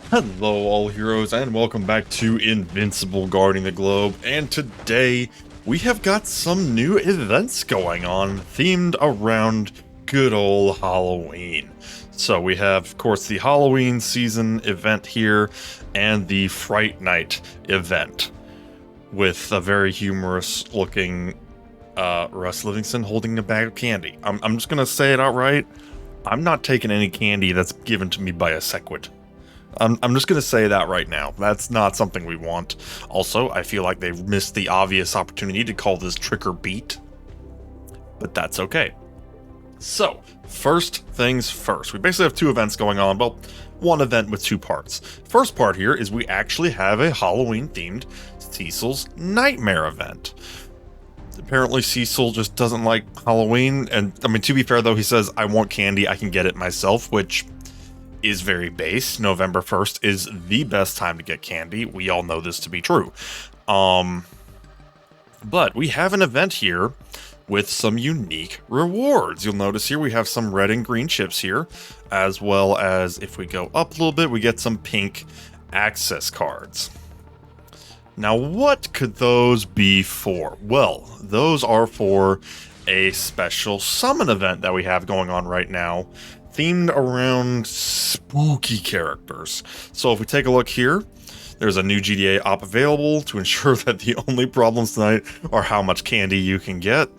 Hello all heroes and welcome back to Invincible Guarding the Globe, and today we have got some new events going on themed around good old Halloween. So we have of course the Halloween season event here and the Fright Night event with a very humorous looking Russ Livingston holding a bag of candy. I'm just gonna say it outright. I'm not taking any candy that's given to me by a sequid. I'm just going to say that right now. That's not something we want. Also, I feel like they've missed the obvious opportunity to call this trick or beat, but that's okay. So, first things first. We basically have two events going on. Well, one event with two parts. First part here is we actually have a Halloween-themed Cecil's Nightmare event. Apparently Cecil just doesn't like Halloween, and I mean, to be fair though, he says, I want candy, I can get it myself, which is very base. November 1st is the best time to get candy. We all know this to be true. But we have an event here with some unique rewards. You'll notice here we have some red and green chips here, as well as if we go up a little bit, we get some pink access cards. Now, what could those be for? Well, those are for a special summon event that we have going on right now, themed around spooky characters. So if we take a look here, there's a new GDA op available to ensure that the only problems tonight are how much candy you can get.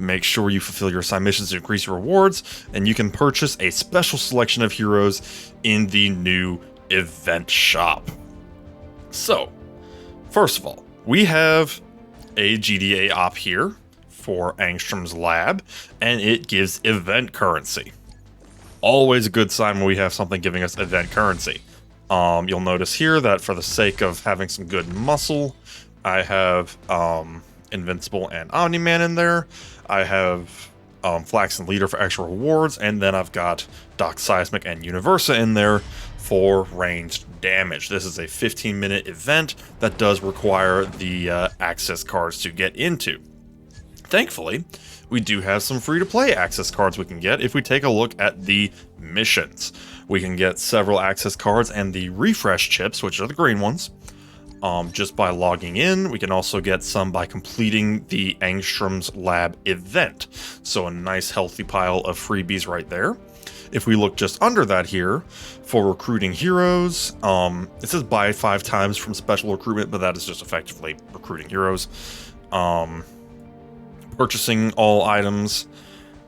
Make sure you fulfill your assigned missions to increase your rewards, and you can purchase a special selection of heroes in the new event shop. So, first of all, we have a GDA op here for Angstrom's lab, and it gives event currency. Always a good sign when we have something giving us event currency. You'll notice here that for the sake of having some good muscle, I have Invincible and Omni-Man in there. I have Flax and Leader for extra rewards, and then I've got Doc Seismic and Universa in there for ranged damage. This is a 15-minute event that does require the access cards to get into. Thankfully, we do have some free-to-play access cards we can get if we take a look at the missions. We can get several access cards and the refresh chips, which are the green ones, just by logging in. We can also get some by completing the Angstrom's Lab event. So a nice healthy pile of freebies right there. If we look just under that here, for recruiting heroes, it says buy 5 times from special recruitment, but that is just effectively recruiting heroes. Purchasing all items,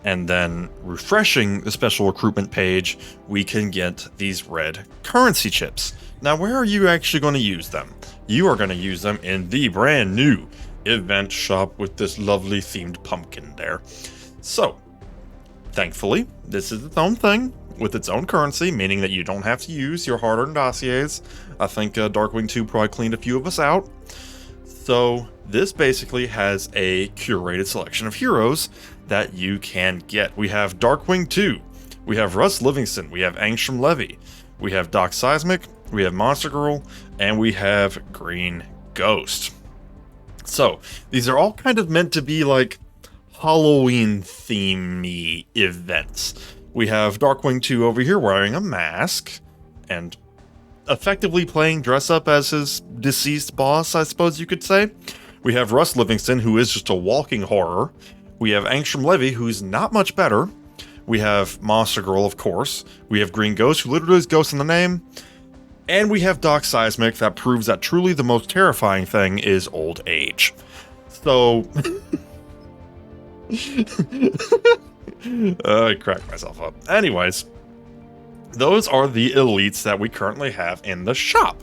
and then refreshing the special recruitment page, we can get these red currency chips. Now, where are you actually going to use them? You are going to use them in the brand new event shop with this lovely themed pumpkin there. So, thankfully, this is its own thing with its own currency, meaning that you don't have to use your hard-earned dossiers. I think Darkwing 2 probably cleaned a few of us out. So this basically has a curated selection of heroes that you can get. We have Darkwing 2, we have Russ Livingston, we have Angstrom Levy, we have Doc Seismic, we have Monster Girl, and we have Green Ghost. So these are all kind of meant to be like Halloween-themey events. We have Darkwing 2 over here wearing a mask and effectively playing dress up as his deceased boss, I suppose you could say. We have Russ Livingston, who is just a walking horror. We have Angstrom Levy, who's not much better. We have Monster Girl, of course. We have Green Ghost, who literally is Ghost in the name. And we have Doc Seismic, that proves that truly the most terrifying thing is old age. So I cracked myself up. Anyways, those are the elites that we currently have in the shop.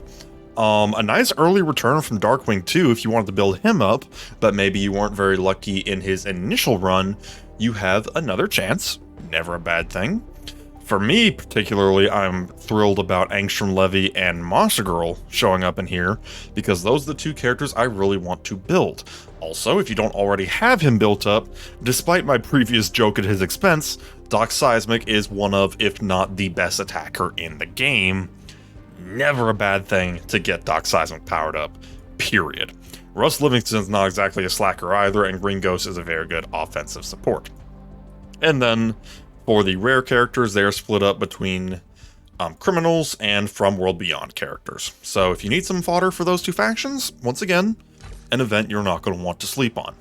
A nice early return from Darkwing 2 if you wanted to build him up, but maybe you weren't very lucky in his initial run. You have another chance. Never a bad thing. For me, particularly, I'm thrilled about Angstrom Levy and Monster Girl showing up in here, because those are the two characters I really want to build. Also, if you don't already have him built up, despite my previous joke at his expense, Doc Seismic is one of, if not the best attacker in the game. Never a bad thing to get Doc Seismic powered up, period. Russ Livingston's not exactly a slacker either, and Green Ghost is a very good offensive support. And then, for the rare characters, they are split up between criminals, and from World Beyond characters. So if you need some fodder for those two factions, once again, an event you're not going to want to sleep on.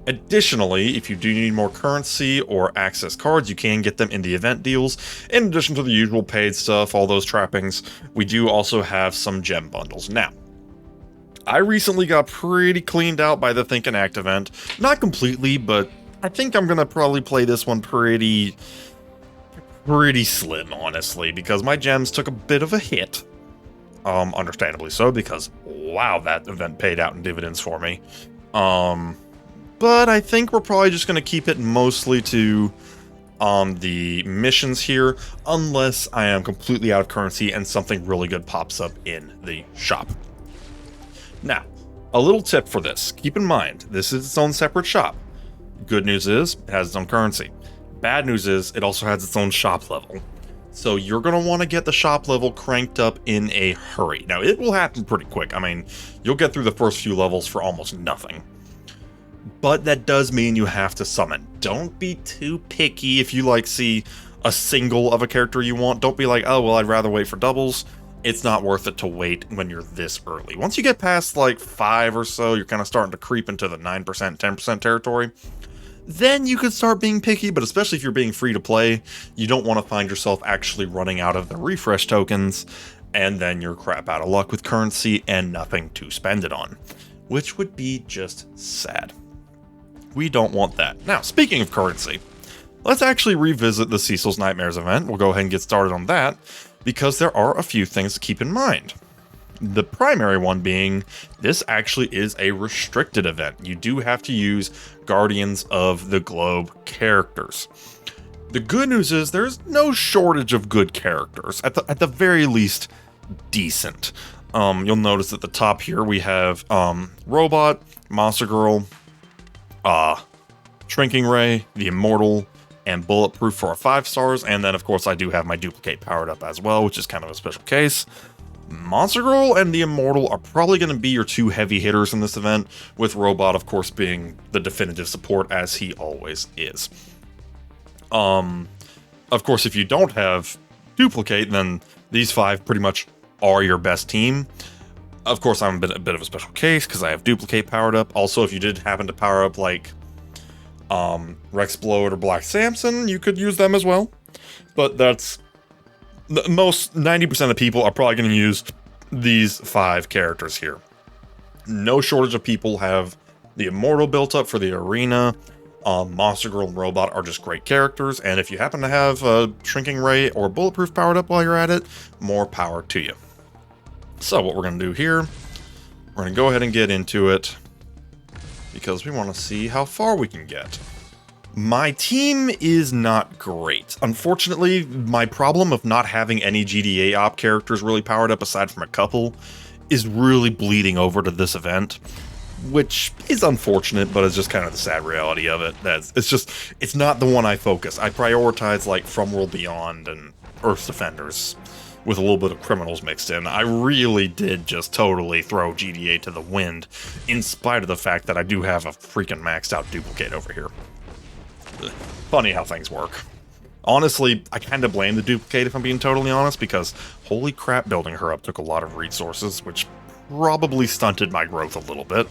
Additionally, if you do need more currency or access cards, you can get them in the event deals. In addition to the usual paid stuff, all those trappings, we do also have some gem bundles. Now, I recently got pretty cleaned out by the Think and Act event. Not completely, but I think I'm going to probably play this one pretty slim, honestly, because my gems took a bit of a hit. Understandably so, because wow, that event paid out in dividends for me. But I think we're probably just going to keep it mostly to the missions here, unless I am completely out of currency and something really good pops up in the shop. Now, a little tip for this. Keep in mind, this is its own separate shop. Good news is, it has its own currency. Bad news is, it also has its own shop level. So you're going to want to get the shop level cranked up in a hurry. Now, it will happen pretty quick. I mean, you'll get through the first few levels for almost nothing. But that does mean you have to summon. Don't be too picky if you, like, see a single of a character you want. Don't be like, oh, well, I'd rather wait for doubles. It's not worth it to wait when you're this early. Once you get past, like, 5 or so, you're kind of starting to creep into the 9%, 10% territory. Then you could start being picky, but especially if you're being free to play, you don't want to find yourself actually running out of the refresh tokens, and then you're crap out of luck with currency and nothing to spend it on, which would be just sad. We don't want that. Now, speaking of currency, let's actually revisit the Cecil's Nightmares event. We'll go ahead and get started on that, because there are a few things to keep in mind. The primary one being, this actually is a restricted event. You do have to use Guardians of the Globe characters. The good news is there's no shortage of good characters, at the very least, decent. You'll notice at the top here we have Robot, Monster Girl, Shrinking Ray, the Immortal, and Bulletproof for 5 stars, and then of course I do have my Duplicate powered up as well, which is kind of a special case. Monster Girl and the Immortal are probably going to be your two heavy hitters in this event, with Robot of course being the definitive support as he always is. Of course if you don't have Duplicate, then these 5 pretty much are your best team. Of course I'm a bit of a special case because I have Duplicate powered up. Also, if you did happen to power up like Rexplode or Black Samson, you could use them as well. But that's... most 90% of people are probably going to use these 5 characters here. No shortage of people have the Immortal built up for the arena. Monster Girl and Robot are just great characters, and if you happen to have Shrinking Ray or Bulletproof powered up while you're at it, more power to you. So what we're going to do here, we're going to go ahead and get into it, because we want to see how far we can get. My team is not great. Unfortunately, my problem of not having any GDA op characters really powered up aside from a couple is really bleeding over to this event, which is unfortunate, but it's just kind of the sad reality of it. It's not the one I focus. I prioritize like From World Beyond and Earth's Defenders with a little bit of criminals mixed in. I really did just totally throw GDA to the wind, in spite of the fact that I do have a freaking maxed out Duplicate over here. Funny how things work. Honestly, I kind of blame the Duplicate if I'm being totally honest, because holy crap, building her up took a lot of resources, which probably stunted my growth a little bit.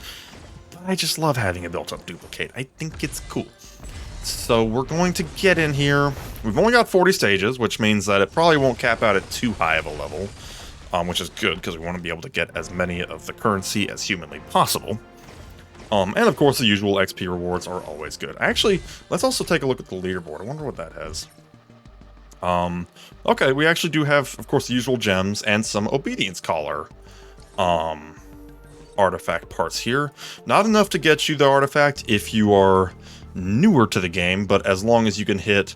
But I just love having a built-up Duplicate. I think it's cool. So we're going to get in here. We've only got 40 stages, which means that it probably won't cap out at too high of a level, which is good, because we want to be able to get as many of the currency as humanly possible. And of course, the usual XP rewards are always good. Actually, let's also take a look at the leaderboard. I wonder what that has. Okay, we actually do have, of course, the usual gems and some Obedience Collar artifact parts here. Not enough to get you the artifact if you are newer to the game, but as long as you can hit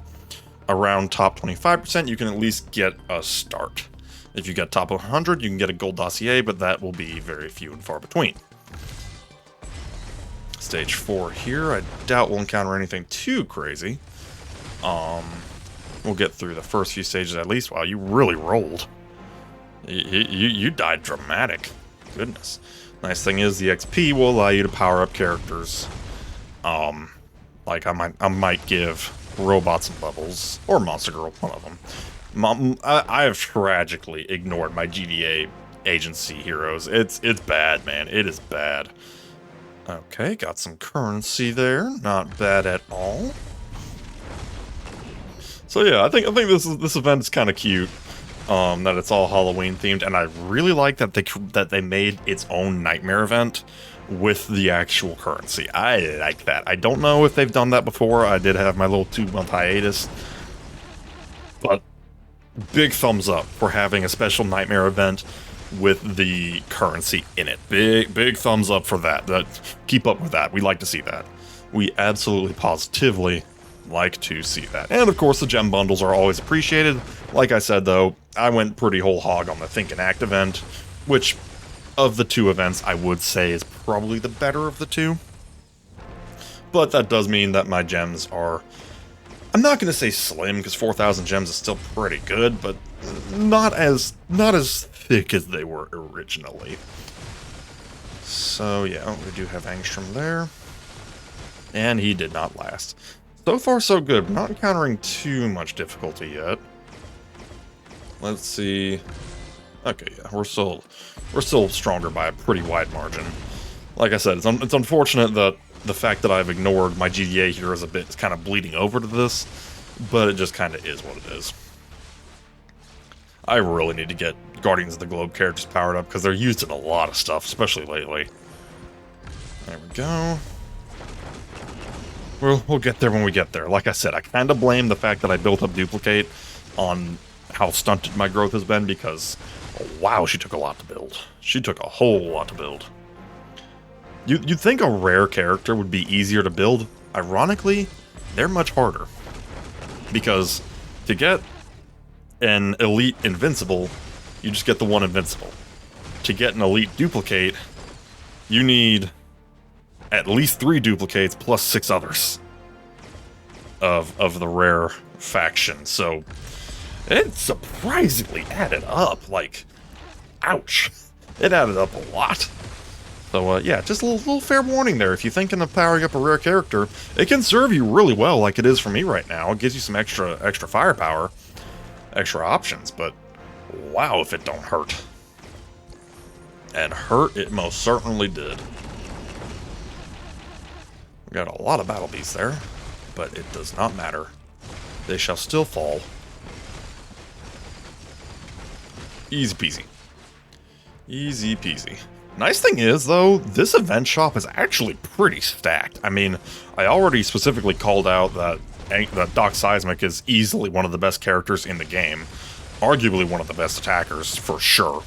around top 25%, you can at least get a start. If you get top 100, you can get a gold dossier, but that will be very few and far between. Stage 4 here, I doubt we'll encounter anything too crazy. We'll get through the first few stages at least. Wow, you really rolled. You died dramatic. Goodness. Nice thing is the XP will allow you to power up characters. Like I might give Robot some levels, or Monster Girl, one of them. I have tragically ignored my GDA agency heroes. It's bad, man. It is bad. Okay, got some currency there. Not bad at all. So yeah, I think this event is kind of cute. That it's all Halloween themed, and I really like that they made its own nightmare event with the actual currency. I like that. I don't know if they've done that before. I did have my little 2-month hiatus, but big thumbs up for having a special nightmare event with the currency in it. Big thumbs up for that. Keep up with that. We like to see that. We absolutely positively like to see that. And of course, the gem bundles are always appreciated. Like I said, though, I went pretty whole hog on the Think and Act event, which of the two events I would say is probably the better of the two. But that does mean that my gems are, I'm not going to say slim, because 4,000 gems is still pretty good, but not as thick as they were originally. So yeah, we do have Angstrom there. And he did not last. So far so good. We're not encountering too much difficulty yet. Let's see. Okay, yeah, we're still stronger by a pretty wide margin. Like I said, it's unfortunate that the fact that I've ignored my GDA heroes a bit is kind of bleeding over to this, but it just kind of is what it is. I really need to get Guardians of the Globe characters powered up because they're used in a lot of stuff, especially lately. There we go. We'll get there when we get there. Like I said, I kind of blame the fact that I built up Duplicate on how stunted my growth has been because, wow, she took a lot to build. She took a whole lot to build. You'd think a rare character would be easier to build. Ironically, they're much harder. Because to get an elite Invincible, you just get the one Invincible. To get an elite Duplicate, you need at least 3 duplicates plus 6 others of the rare faction. So it surprisingly added up. Like, ouch. It added up a lot. So yeah, just a little fair warning there. If you're thinking of powering up a rare character, it can serve you really well like it is for me right now. It gives you some extra firepower, extra options, but wow, if it don't hurt. And hurt it most certainly did. We got a lot of battle beasts there, but it does not matter. They shall still fall. Easy peasy. Easy peasy. Nice thing is, though, this event shop is actually pretty stacked. I mean, I already specifically called out that Doc Seismic is easily one of the best characters in the game. Arguably one of the best attackers, for sure.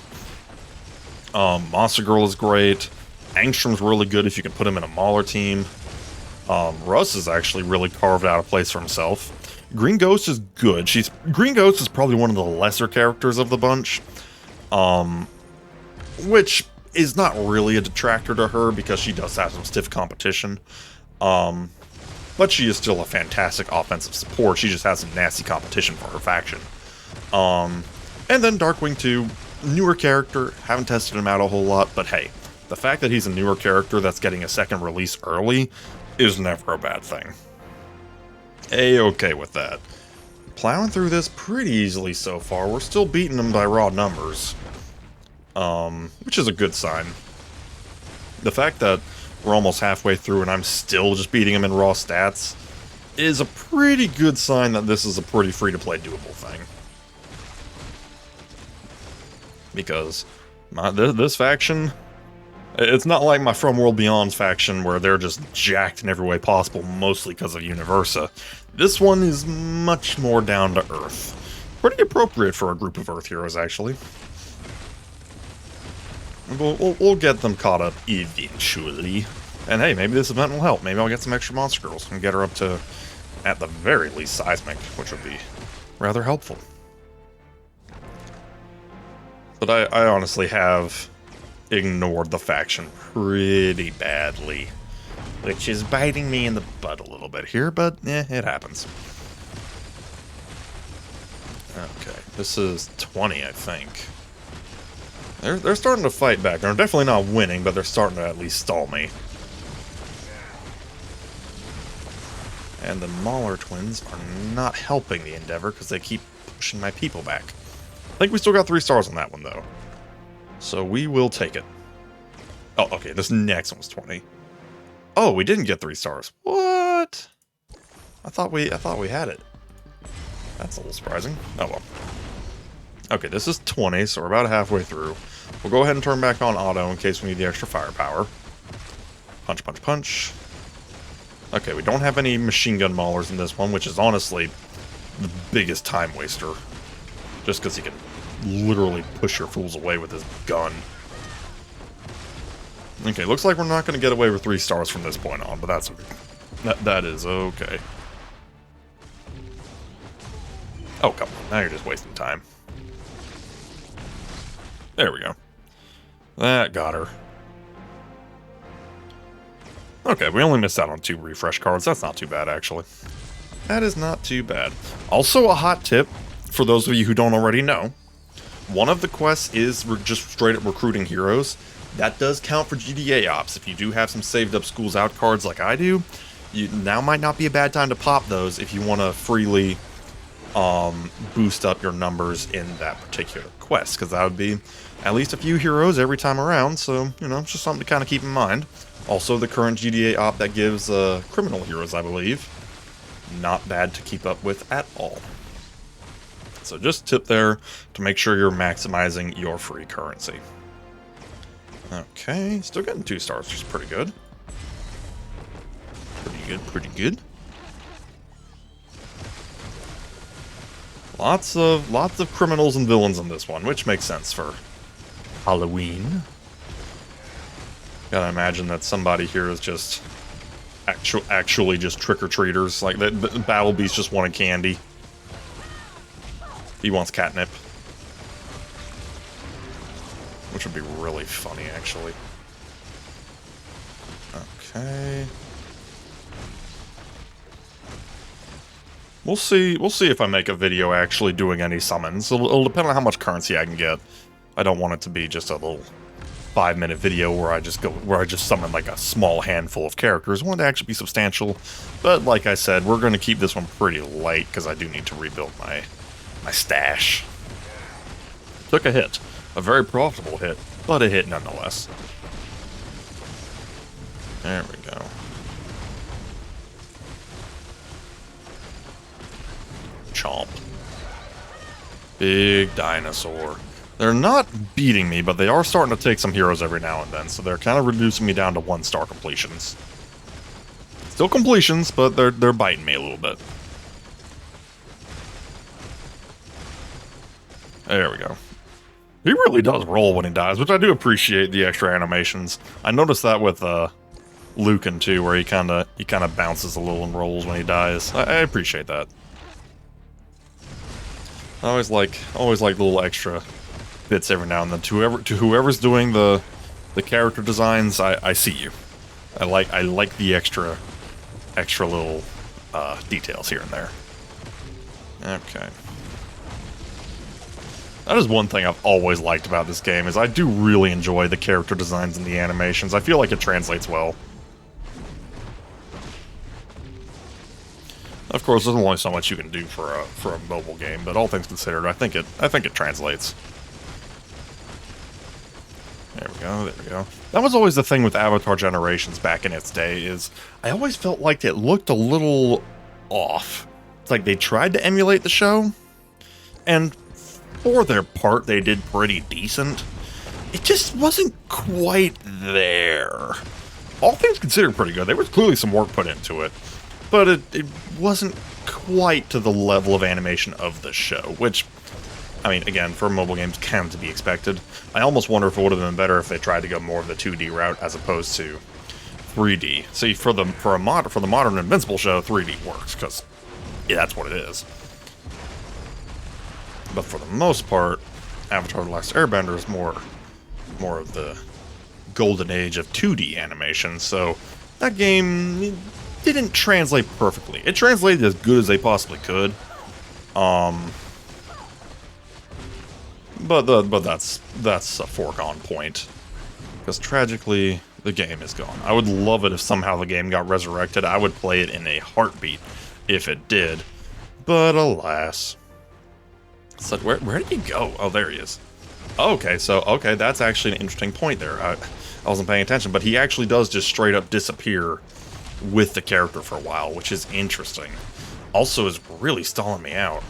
Monster Girl is great. Angstrom's really good if you can put him in a Mauler team. Russ is actually really carved out a place for himself. Green Ghost is good. Green Ghost is probably one of the lesser characters of the bunch. Which is not really a detractor to her because she does have some stiff competition. But she is still a fantastic offensive support. She just has some nasty competition for her faction. And then Darkwing 2, newer character, haven't tested him out a whole lot, but hey, the fact that he's a newer character that's getting a second release early is never a bad thing. A-okay with that. Plowing through this pretty easily so far. We're still beating them by raw numbers. Which is a good sign. The fact that we're almost halfway through and I'm still just beating him in raw stats is a pretty good sign that this is a pretty free-to-play doable thing. Because this faction, it's not like my From World Beyond's faction where they're just jacked in every way possible, mostly because of Universa. This one is much more down to earth. Pretty appropriate for a group of Earth heroes, actually. We'll get them caught up eventually. And hey, maybe this event will help. Maybe I'll get some extra Monster Girls and get her up to, at the very least, Seismic, which would be rather helpful. But I honestly have ignored the faction pretty badly, which is biting me in the butt a little bit here, but it happens. Okay, this is 20, I think. They're starting to fight back. They're definitely not winning, but they're starting to at least stall me. And the Mauler twins are not helping the endeavor because they keep pushing my people back. I think we still got 3 stars on that one, though. So we will take it. Oh, okay, this next one was 20. Oh, we didn't get 3 stars. What? I thought we had it. That's a little surprising. Oh well. Okay, this is 20, so we're about halfway through. We'll go ahead and turn back on auto in case we need the extra firepower. Punch, punch, punch. Okay, we don't have any machine gun maulers in this one, which is honestly the biggest time waster. Just because he can literally push your fools away with his gun. Okay, looks like we're not going to get away with 3 stars from this point on, but that's okay. That is okay. Oh, come on. Now you're just wasting time. There we go. That got her. Okay, we only missed out on 2 refresh cards. That's not too bad, actually. That is not too bad. Also, a hot tip, for those of you who don't already know, one of the quests is just straight up recruiting heroes. That does count for GDA ops. If you do have some saved up schools out cards like I do, now might not be a bad time to pop those if you want to freely boost up your numbers in that particular quest, because that would be at least a few heroes every time around, so, you know, it's just something to kind of keep in mind. Also, the current GDA op that gives criminal heroes, I believe, not bad to keep up with at all. So just tip there to make sure you're maximizing your free currency. Okay, still getting 2 stars, which is pretty good. Pretty good, pretty good. Lots of criminals and villains in this one, which makes sense for Halloween. Gotta imagine that somebody here is just actually just trick-or-treaters. Like, the Battle Beast just wanted candy. He wants catnip. Which would be really funny, actually. Okay. We'll see if I make a video actually doing any summons. It'll depend on how much currency I can get. I don't want it to be just a little 5-minute video where I just summon like a small handful of characters. I want it to actually be substantial. But like I said, we're going to keep this one pretty light because I do need to rebuild my stash. Took a hit. A very profitable hit, but a hit nonetheless. There we go. Chomp. Big dinosaur. They're not beating me, but they are starting to take some heroes every now and then, so they're kind of reducing me down to 1-star completions. Still completions, but they're biting me a little bit. There we go. He really does roll when he dies, which I do appreciate the extra animations. I noticed that with Lucan too, where he kind of bounces a little and rolls when he dies. I appreciate that. I always like little extra bits every now and then. To whoever's doing the character designs, I see you. I like the extra little details here and there. Okay. That is one thing I've always liked about this game, is I do really enjoy the character designs and the animations. I feel like it translates well. Of course, there's only so much you can do for a mobile game, but all things considered, I think it translates. There we go, there we go. That was always the thing with Avatar Generations back in its day, is I always felt like it looked a little off. It's like they tried to emulate the show, and for their part, they did pretty decent. It just wasn't quite there. All things considered, pretty good. There was clearly some work put into it, but it wasn't quite to the level of animation of the show, which, I mean, again, for mobile games, can to be expected. I almost wonder if it would have been better if they tried to go more of the 2D route as opposed to 3D. See, for the modern Invincible show, 3D works, because, yeah, that's what it is. But for the most part, Avatar: The Last Airbender is more of the golden age of 2D animation, so that game didn't translate perfectly. It translated as good as they possibly could. But that's a foregone point, because tragically the game is gone. I would love it if somehow the game got resurrected. I would play it in a heartbeat if it did, but alas. So where did he go? Oh, there he is. Okay, so, okay, that's actually an interesting point there. I wasn't paying attention, but he actually does just straight up disappear with the character for a while, which is interesting. Also is really stalling me out.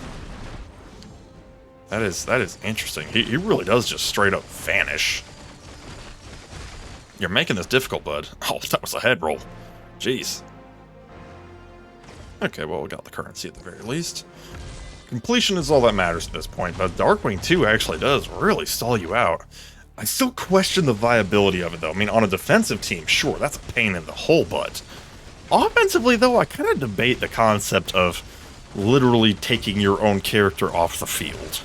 That is interesting. He really does just straight up vanish. You're making this difficult, bud. Oh, that was a head roll. Jeez. Okay, well, we got the currency at the very least. Completion is all that matters at this point, but Darkwing 2 actually does really stall you out. I still question the viability of it, though. I mean, on a defensive team, sure, that's a pain in the hole, but offensively, though, I kind of debate the concept of literally taking your own character off the field.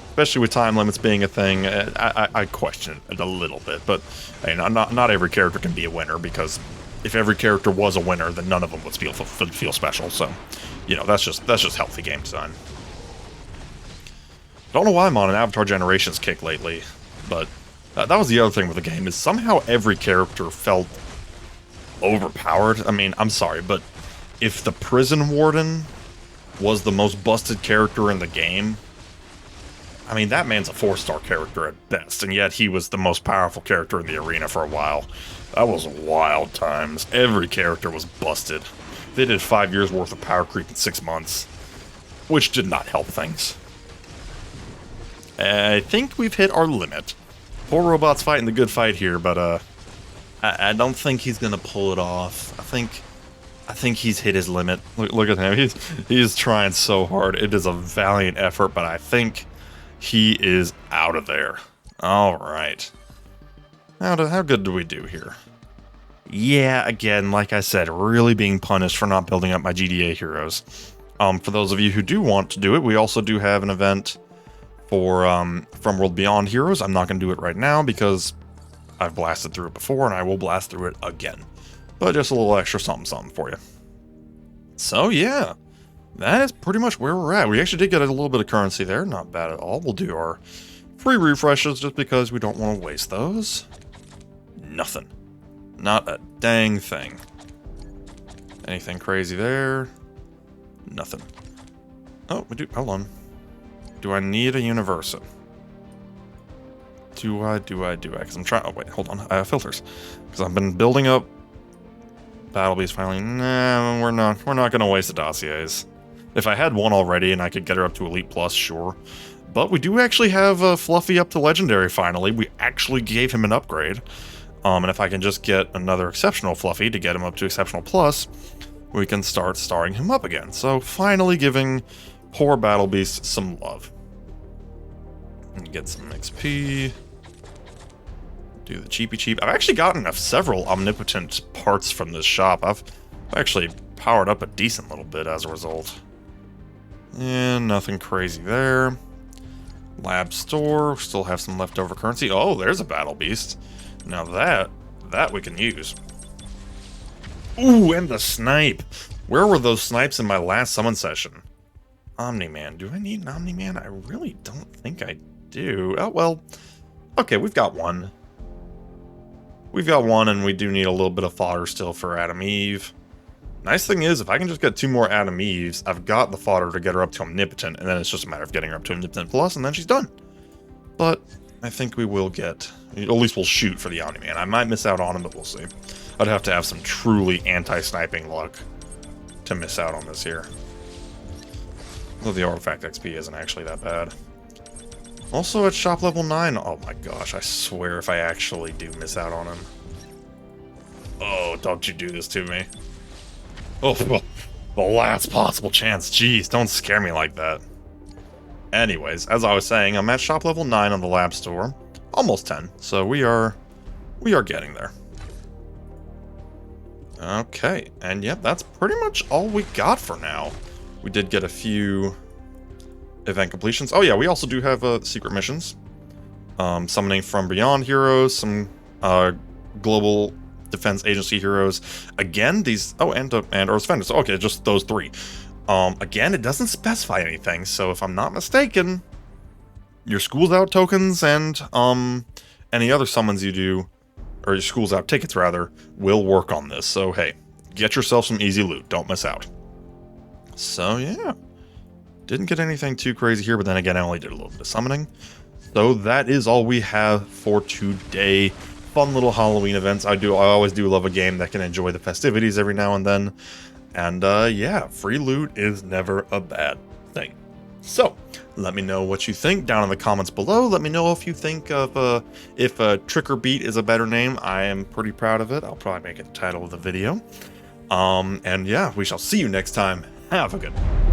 Especially with time limits being a thing, I question it a little bit, but hey, not every character can be a winner, because if every character was a winner, then none of them would feel special. So, you know, that's just healthy game design. Don't know why I'm on an Avatar Generations kick lately, but that was the other thing with the game, is somehow every character felt overpowered. I mean, I'm sorry, but if the Prison Warden was the most busted character in the game, I mean, that man's a 4-star character at best, and yet he was the most powerful character in the arena for a while. That was wild times. Every character was busted. They did 5 years worth of power creep in 6 months, which did not help things. I think we've hit our limit. Poor Robot's fighting the good fight here, but I don't think he's gonna pull it off. I think he's hit his limit. Look at him. He's trying so hard. It is a valiant effort, but I think he is out of there. All right. How good do we do here? Yeah, again, like I said, really being punished for not building up my GDA heroes. For those of you who do want to do it, we also do have an event for From World Beyond heroes. I'm not going to do it right now because I've blasted through it before, and I will blast through it again. But just a little extra something for you. So yeah, that is pretty much where we're at. We actually did get a little bit of currency there, not bad at all. We'll do our free refreshes just because we don't want to waste those. Nothing. Not a dang thing. Anything crazy there? Nothing. Oh, we do. Hold on. Do I need a Universa? Do I? Because I'm trying. Oh, wait, hold on. I have filters. Because I've been building up Battlebeast finally. Nah, we're not going to waste the dossiers. If I had one already and I could get her up to Elite Plus, sure. But we do actually have Fluffy up to Legendary finally. We actually gave him an upgrade. And if I can just get another Exceptional Fluffy to get him up to Exceptional Plus, we can start starring him up again. So finally giving poor Battlebeast some love. And get some XP. Do the cheapy cheap. I've actually gotten several omnipotent parts from this shop. I've actually powered up a decent little bit as a result. And nothing crazy there. Lab store, still have some leftover currency. Oh, there's a battle beast. Now that we can use. Ooh, and the snipe. Where were those snipes in my last summon session? Omni-Man. Do I need an Omni-Man? I really don't think I do. Oh, well. Okay, we've got one. We've got one, and we do need a little bit of fodder still for Adam Eve. Nice thing is, if I can just get 2 more Adam Eves, I've got the fodder to get her up to Omnipotent, and then it's just a matter of getting her up to Omnipotent Plus, and then she's done. But I think we will get, at least we'll shoot for the Omni-Man. I might miss out on him, but we'll see. I'd have to have some truly anti-sniping luck to miss out on this here. Though the Artifact XP isn't actually that bad. Also at shop level 9, oh my gosh, I swear if I actually do miss out on him. Oh, don't you do this to me. Oh, the last possible chance. Jeez, don't scare me like that. Anyways, as I was saying, I'm at shop level 9 on the lab store. Almost 10, so we are getting there. Okay, and yep, that's pretty much all we got for now. We did get a few event completions. Oh yeah, we also do have secret missions. Summoning from Beyond heroes, some global defense agency heroes. Again, these and Earth's Vendors. Okay, just those 3. Again, it doesn't specify anything, so if I'm not mistaken, your Schools Out tokens and any other summons you do, or your Schools Out tickets rather, will work on this. So hey, get yourself some easy loot. Don't miss out. So yeah, didn't get anything too crazy here, but then again, I only did a little bit of summoning. So that is all we have for today. Fun little Halloween events. I always do love a game that can enjoy the festivities every now and then. And yeah, free loot is never a bad thing. So let me know what you think down in the comments below. Let me know if you think of if Trick or Beat is a better name. I am pretty proud of it. I'll probably make it the title of the video. And yeah, we shall see you next time. Have a good one.